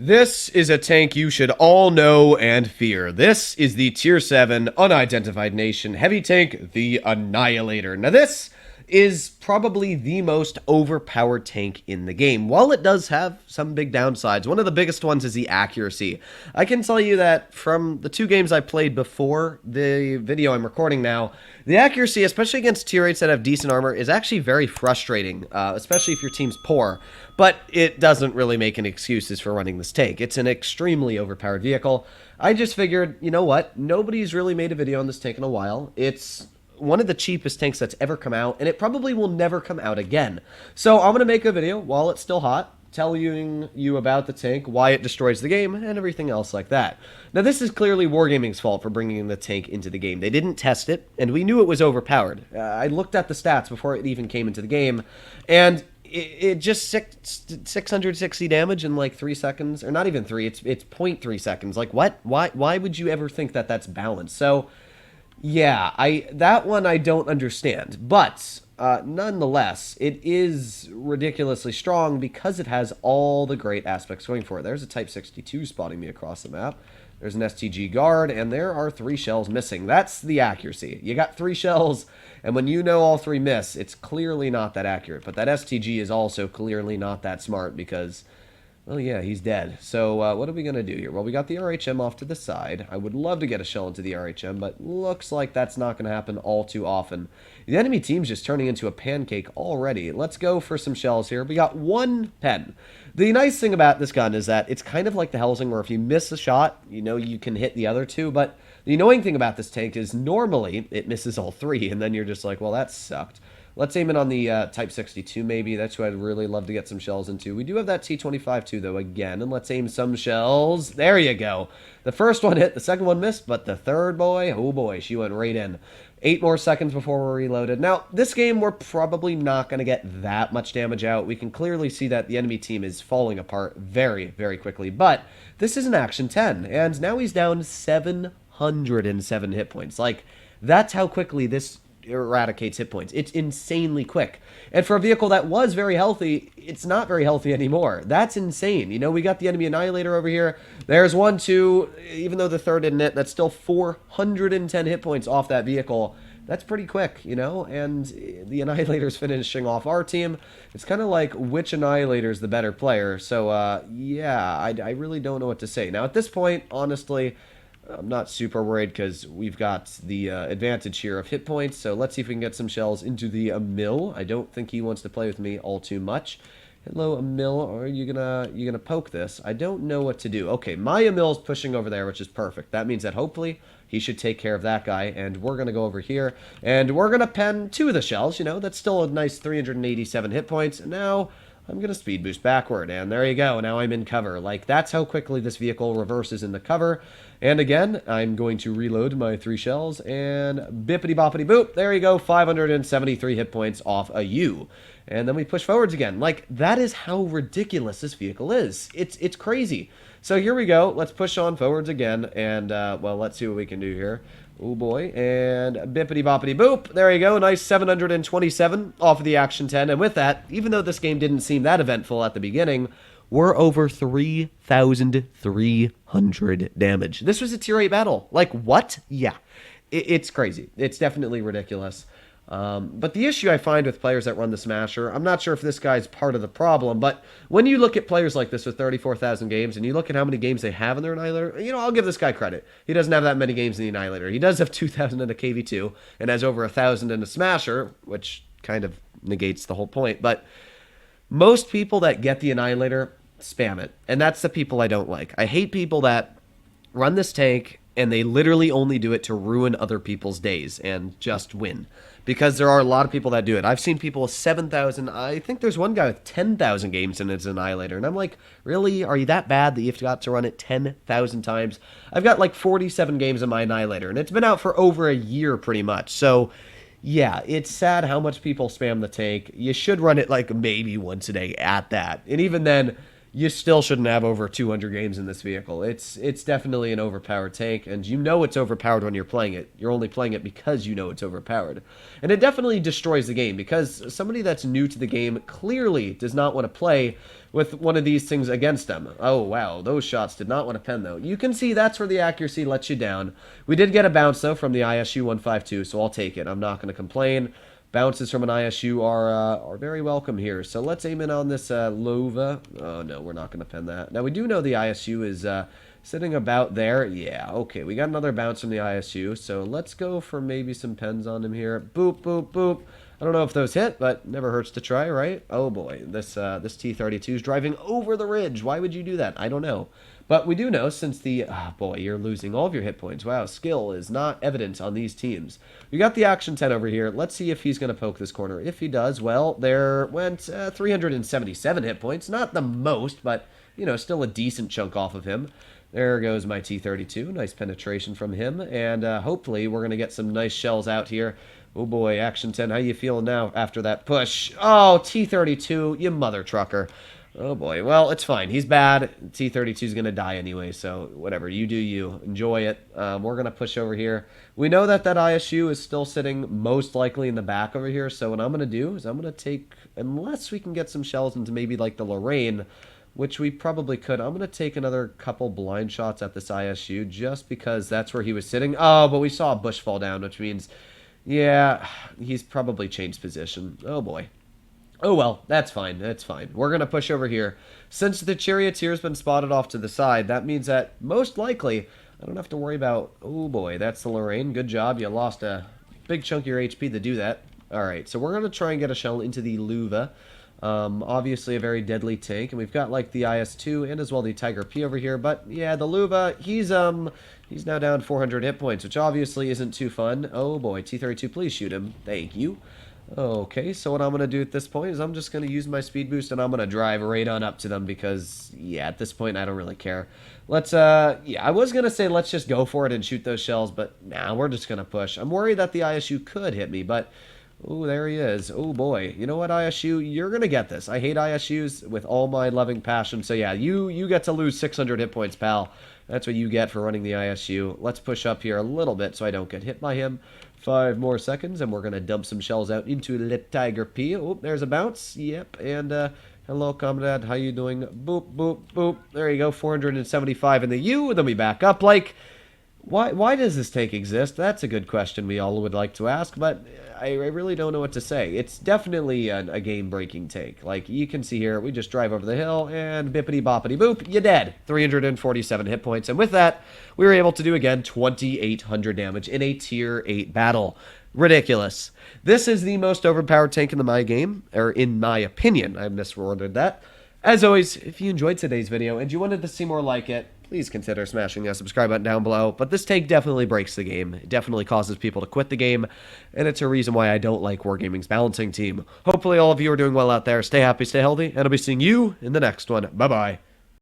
This is a tank you should all know and fear. This is the Tier 7 Unidentified Nation Heavy Tank, the Annihilator. Now this is probably the most overpowered tank in the game. While it does have some big downsides, one of the biggest ones is the accuracy. I can tell you that from the 2 games I played before the video I'm recording now, the accuracy, especially against tier 8s that have decent armor, is actually very frustrating, especially if your team's poor. But it doesn't really make any excuses for running this tank. It's an extremely overpowered vehicle. I just figured, you know what? Nobody's really made a video on this tank in a while. It's one of the cheapest tanks that's ever come out, and it probably will never come out again. So I'm going to make a video while it's still hot, telling you about the tank, why it destroys the game, and everything else like that. Now, this is clearly Wargaming's fault for bringing the tank into the game. They didn't test it, and we knew it was overpowered. I looked at the stats before it even came into the game, and it just 660 damage in like 3 seconds, or not even 3, it's 0.3 seconds. Like, what? Why would you ever think that that's balanced? So yeah, that one I don't understand, but nonetheless, it is ridiculously strong because it has all the great aspects going for it. There's a Type 62 spotting me across the map. There's an STG guard, and there are 3 shells missing. That's the accuracy. You got 3 shells, and when you know all 3 miss, it's clearly not that accurate. But that STG is also clearly not that smart because, well, yeah, he's dead. So what are we going to do here? Well, we got the RHM off to the side. I would love to get a shell into the RHM, but looks like that's not going to happen all too often. The enemy team's just turning into a pancake already. Let's go for some shells here. We got 1 pen. The nice thing about this gun is that it's kind of like the Helsing, where if you miss a shot, you know you can hit the other 2, but the annoying thing about this tank is normally it misses all 3, and then you're just like, well, that sucked. Let's aim it on the Type 62 maybe. That's who I'd really love to get some shells into. We do have that T25 too, though, again. And let's aim some shells. There you go. The first one hit, the second one missed, but the third boy, oh boy, she went right in. 8 more seconds before we're reloaded. Now, this game, we're probably not going to get that much damage out. We can clearly see that the enemy team is falling apart very, very quickly. But this is an Action 10, and now he's down 707 hit points. Like, that's how quickly this eradicates hit points. It's insanely quick. And for a vehicle that was very healthy, it's not very healthy anymore. That's insane. You know, we got the enemy Annihilator over here. There's 1, 2, even though the third didn't hit, that's still 410 hit points off that vehicle. That's pretty quick, you know, and the Annihilator's finishing off our team. It's kind of like which Annihilator's the better player. So, yeah, I really don't know what to say. Now, at this point, honestly, I'm not super worried because we've got the advantage here of hit points. So let's see if we can get some shells into the mill. I don't think he wants to play with me all too much. Hello, Emil. Are you gonna poke this? I don't know what to do. Okay, my Emil's pushing over there, which is perfect. That means that hopefully he should take care of that guy, and we're gonna go over here and we're gonna pen 2 of the shells. You know, that's still a nice 387 hit points. And now I'm going to speed boost backward, and there you go. Now I'm in cover. Like, that's how quickly this vehicle reverses in the cover. And again, I'm going to reload my 3 shells, and bippity-boppity boop. There you go, 573 hit points off a U. And then we push forwards again. Like, that is how ridiculous this vehicle is. It's crazy. So here we go. Let's push on forwards again, and, well, let's see what we can do here. Oh boy, and bippity-boppity boop. There you go, nice 727 off of the Action 10. And with that, even though this game didn't seem that eventful at the beginning, we're over 3,300 damage. This was a tier 8 battle. Like, what? Yeah, it's crazy. It's definitely ridiculous. But the issue I find with players that run the Smasher, I'm not sure if this guy's part of the problem, but when you look at players like this with 34,000 games, and you look at how many games they have in their Annihilator, you know, I'll give this guy credit. He doesn't have that many games in the Annihilator. He does have 2,000 in a KV2, and has over 1,000 in a Smasher, which kind of negates the whole point. But most people that get the Annihilator spam it, and that's the people I don't like. I hate people that run this tank, and they literally only do it to ruin other people's days and just win. Because there are a lot of people that do it. I've seen people with 7,000. I think there's one guy with 10,000 games in his Annihilator. And I'm like, really? Are you that bad that you've got to run it 10,000 times? I've got like 47 games in my Annihilator. And it's been out for over a year pretty much. So, yeah, it's sad how much people spam the tank. You should run it like maybe once a day at that. And even then, you still shouldn't have over 200 games in this vehicle. It's definitely an overpowered tank, and you know it's overpowered when you're playing it. You're only playing it because you know it's overpowered. And it definitely destroys the game, because somebody that's new to the game clearly does not want to play with one of these things against them. Oh, wow, those shots did not want to pen, though. You can see that's where the accuracy lets you down. We did get a bounce, though, from the ISU 152, so I'll take it. I'm not going to complain. Bounces from an ISU are very welcome here. So let's aim in on this Lova. Oh, no, we're not going to pen that. Now, we do know the ISU is sitting about there. Yeah, okay, we got another bounce from the ISU. So let's go for maybe some pens on him here. Boop, boop, boop. I don't know if those hit, but never hurts to try, right? Oh, boy, this T-32 is driving over the ridge. Why would you do that? I don't know. But we do know, since the... Oh, boy, you're losing all of your hit points. Wow, skill is not evident on these teams. We got the Action 10 over here. Let's see if he's going to poke this corner. If he does, well, there went 377 hit points. Not the most, but, you know, still a decent chunk off of him. There goes my T-32. Nice penetration from him. And hopefully we're going to get some nice shells out here. Oh, boy, Action 10, how you feeling now after that push? Oh, T-32, you mother trucker. Oh, boy. Well, it's fine. He's bad. T-32 is going to die anyway, so whatever. You do you. Enjoy it. We're going to push over here. We know that ISU is still sitting most likely in the back over here, so what I'm going to do is I'm going to take, unless we can get some shells into maybe like the Lorraine, which we probably could, I'm going to take another couple blind shots at this ISU just because that's where he was sitting. Oh, but we saw a bush fall down, which means, yeah, he's probably changed position. Oh, boy. Oh, well, that's fine. That's fine. We're going to push over here. Since the charioteer's been spotted off to the side, that means that most likely I don't have to worry about... Oh, boy, that's the Lorraine. Good job. You lost a big chunk of your HP to do that. All right, so we're going to try and get a shell into the Luva. Obviously a very deadly tank, and we've got like the IS-2 and as well the Tiger P over here. But yeah, the Luva, he's now down 400 hit points, which obviously isn't too fun. Oh, boy, T-32, please shoot him. Thank you. Okay, so what I'm going to do at this point is I'm just going to use my speed boost and I'm going to drive right on up to them because, yeah, at this point I don't really care. Let's, yeah, I was going to say let's just go for it and shoot those shells, but nah, we're just going to push. I'm worried that the ISU could hit me, but, oh, there he is. Oh, boy. You know what, ISU? You're going to get this. I hate ISUs with all my loving passion, so yeah, you get to lose 600 hit points, pal. That's what you get for running the ISU. Let's push up here a little bit so I don't get hit by him. 5 more seconds, and we're going to dump some shells out into the Tiger P. Oh, there's a bounce. Yep, and hello, comrade. How you doing? Boop, boop, boop. There you go, 475 in the U. Then we back up. Like, why does this tank exist? That's a good question we all would like to ask, but I really don't know what to say. It's definitely a game-breaking tank. Like, you can see here, we just drive over the hill, and bippity-boppity-boop, you're dead. 347 hit points, and with that, we were able to do, again, 2,800 damage in a Tier 8 battle. Ridiculous. This is the most overpowered tank in my game, or in my opinion. I misworded that. As always, if you enjoyed today's video and you wanted to see more like it, please consider smashing that subscribe button down below. But this tank definitely breaks the game. It definitely causes people to quit the game, and it's a reason why I don't like Wargaming's balancing team. Hopefully all of you are doing well out there. Stay happy, stay healthy, and I'll be seeing you in the next one. Bye-bye.